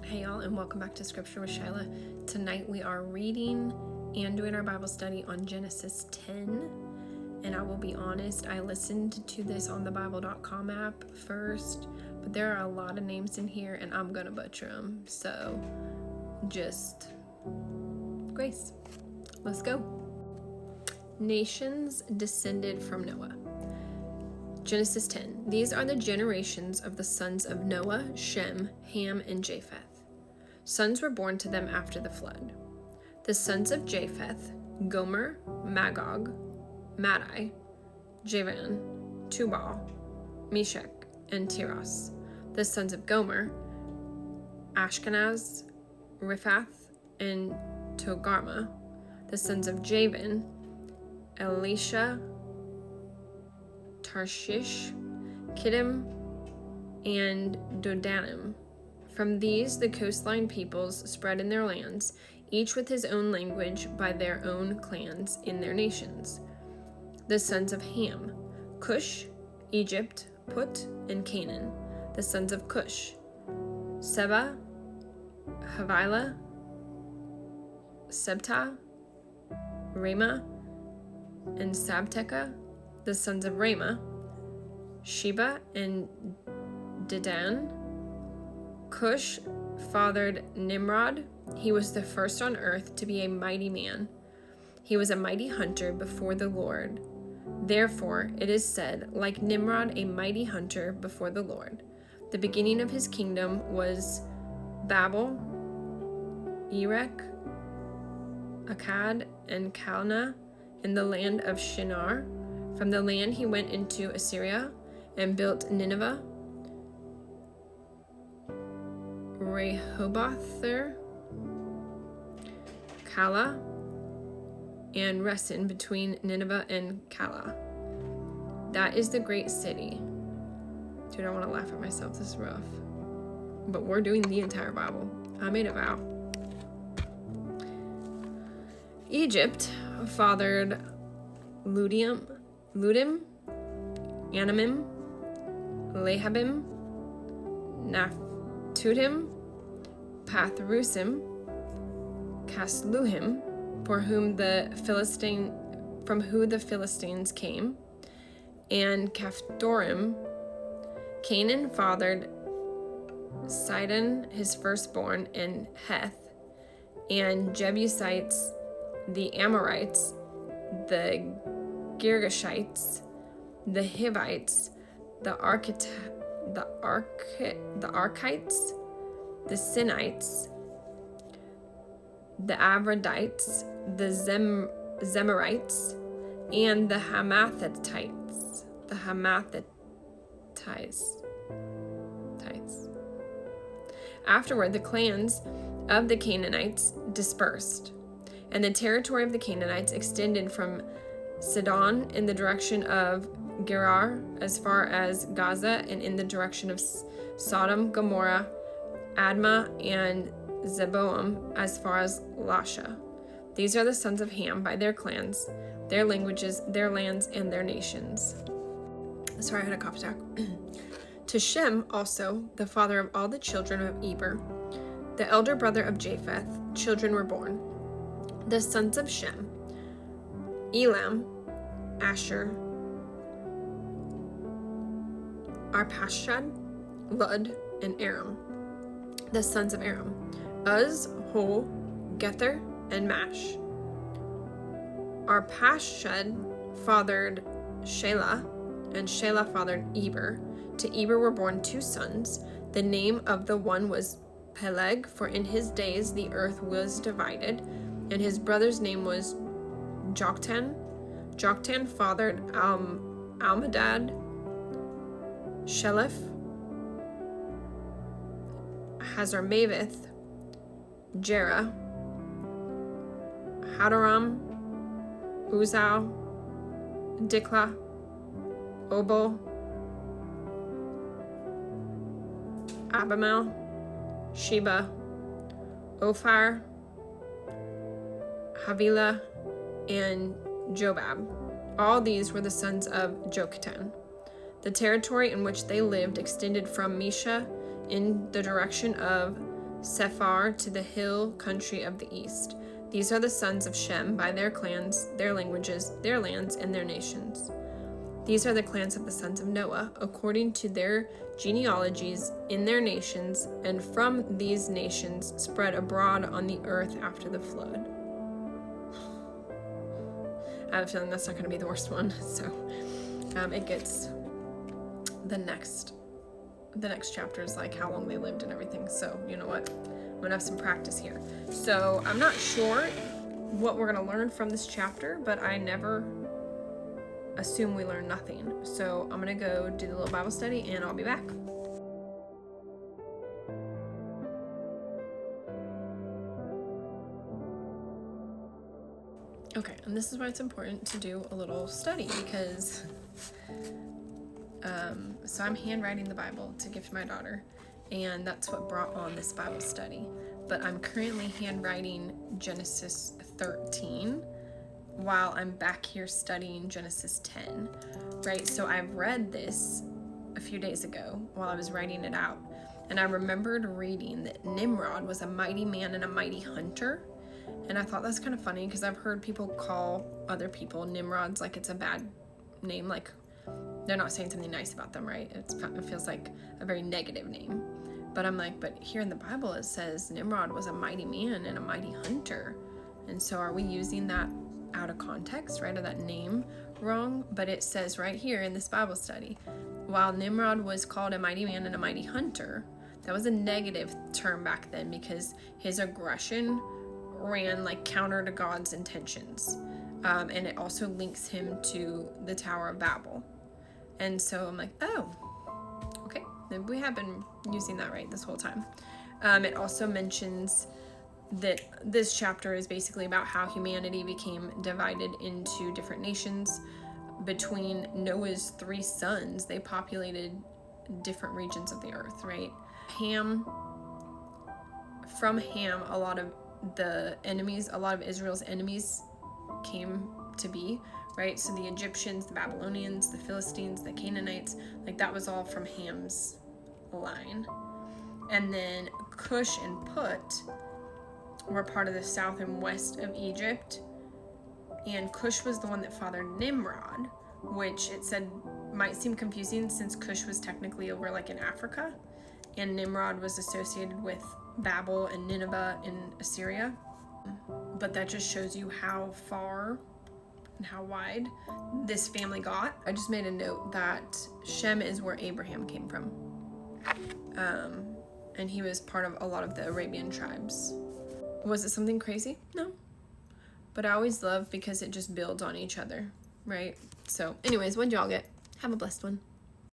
Hey y'all, and welcome back to Scripture with Shyla. Tonight we are reading and doing our Bible study on Genesis 10. And I will be honest, I listened to this on the Bible.com app first, but there are a lot of names in here and I'm gonna butcher them. So just grace. Let's go. Nations descended from Noah. Genesis 10. These are the generations of the sons of Noah, Shem, Ham, and Japheth. Sons were born to them after the flood. The sons of Japheth, Gomer, Magog, Madai, Javan, Tubal, Meshech, and Tiras. The sons of Gomer, Ashkenaz, Riphath, and Togarmah. The sons of Javan, Elisha, Tarshish, Kittim, and Dodanim. From these, the coastline peoples spread in their lands, each with his own language by their own clans in their nations. The sons of Ham, Cush, Egypt, Put, and Canaan. The sons of Cush, Seba, Havilah, Sebta, Ramah, and Sabteca. The sons of Ramah, Sheba and Dedan. Cush fathered Nimrod. He was the first on earth to be a mighty man. He was a mighty hunter before the Lord. Therefore, it is said, like Nimrod, a mighty hunter before the Lord. The beginning of his kingdom was Babel, Erech, Akkad, and Calneh in the land of Shinar. From the land he went into Assyria and built Nineveh, Rehoboth, Calah, and Resen between Nineveh and Calah. That is the great city. Dude, I want to laugh at myself. This is rough. But we're doing the entire Bible. I made a vow. Egypt fathered Ludim, Anamim, Lehabim, Naphtuhim, Pathrusim, Casluhim, from who the Philistines came, and Caphtorim. Canaan fathered Sidon, his firstborn, and Heth, and Jebusites, the Amorites, the Girgashites, the Hivites, the Arkites, the Sinites, the Avradites, the Zemarites, and the Hamathites. Afterward, the clans of the Canaanites dispersed, and the territory of the Canaanites extended from Sidon in the direction of Gerar as far as Gaza, and in the direction of Sodom, Gomorrah, Admah, and Zeboim as far as Lasha. These are the sons of Ham by their clans, their languages, their lands, and their nations. Sorry, I had a cough attack. To Shem also, the father of all the children of Eber, the elder brother of Japheth, children were born. The sons of Shem, Elam, Asher, Arpachshad, Lud, and Aram. The sons of Aram, Uz, Hol, Gether, and Mash. Arpachshad fathered Shelah, and Shelah fathered Eber. To Eber were born two sons. The name of the one was Peleg, for in his days the earth was divided, and his brother's name was Joktan. Joktan fathered Almadad, Sheleph, Hazarmaveth, Jerah, Hadoram, Uzal, Diklah, Obal, Abimael, Sheba, Ophir, Havilah, and Jobab. All these were the sons of Joktan. The territory in which they lived extended from Mesha in the direction of Sephar to the hill country of the east. These are the sons of Shem by their clans, their languages, their lands, and their nations. These are the clans of the sons of Noah, according to their genealogies in their nations, and from these nations spread abroad on the earth after the flood. I have a feeling that's not going to be the worst one. So it gets the next chapter is like how long they lived and everything. So you know what? I'm going to have some practice here. So I'm not sure what we're going to learn from this chapter, but I never assume we learn nothing. So I'm going to go do the little Bible study and I'll be back. Okay, and this is why it's important to do a little study because so I'm handwriting the Bible to give to my daughter, and that's what brought on this Bible study. But I'm currently handwriting Genesis 13 while I'm back here studying Genesis 10, right? So I read this a few days ago while I was writing it out, and I remembered reading that Nimrod was a mighty man and a mighty hunter. And I thought that's kind of funny because I've heard people call other people Nimrods like it's a bad name, like they're not saying something nice about them, right? It feels like a very negative name. But I'm like, but here in the Bible it says Nimrod was a mighty man and a mighty hunter. And so are we using that out of context, right? Or that name wrong? But it says right here in this Bible study, while Nimrod was called a mighty man and a mighty hunter, that was a negative term back then because his aggression ran like counter to God's intentions. And it also links him to the Tower of Babel. And so I'm like, oh, okay, maybe we have been using that right this whole time. It also mentions that this chapter is basically about how humanity became divided into different nations. Between Noah's 3 sons, they populated different regions of the earth, right? From Ham, a lot of Israel's enemies came to be, right? So the Egyptians, the Babylonians, the Philistines, the Canaanites, like that was all from Ham's line. And then Cush and Put were part of the south and west of Egypt. And Cush was the one that fathered Nimrod, which it said might seem confusing since Cush was technically over like in Africa. And Nimrod was associated with Babel and Nineveh in Assyria. But that just shows you how far and how wide this family got. I just made a note that Shem is where Abraham came from. And he was part of a lot of the Arabian tribes. Was it something crazy? No. But I always love because it just builds on each other, right? So anyways, what'd y'all get? Have a blessed one.